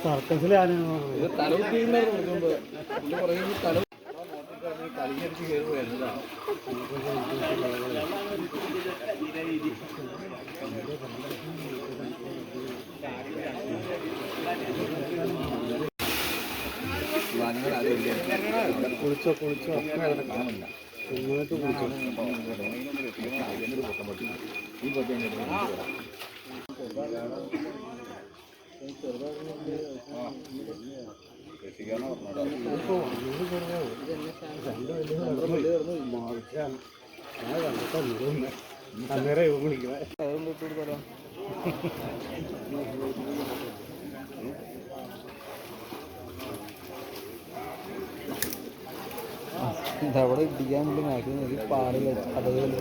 സർക്കസിലെ കളിഞ്ഞടിച്ച് കയറി വരുന്നതാണ്. കുളിച്ചോ കുളിച്ചോ അവിടെ കാണില്ല. ഇങ്ങോട്ട് കുളിച്ചോ. ഈ പറ്റി അന്നേരം ഇവ വിളിക്കണേ അവിടെ ഇടിക്കാൻ വേണ്ടി മാക്സിമം പാറില്ല കഥകളിൽ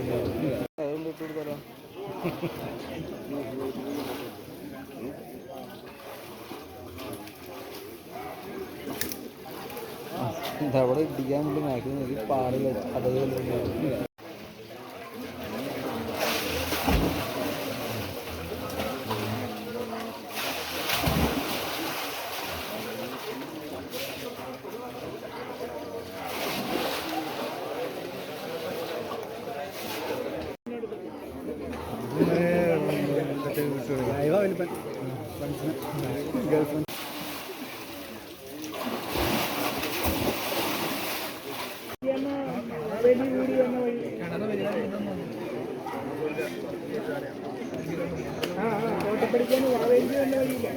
അവിടെ ഇടിക്കാൻ വേണ്ടി മാക്സിമം പാറില്ല കഥകളിൽ ഗേൾഫ്രണ്ട് കോട്ടപ്പടിക്കാൻ വാവേജ് വന്ന വഴിയില്ല.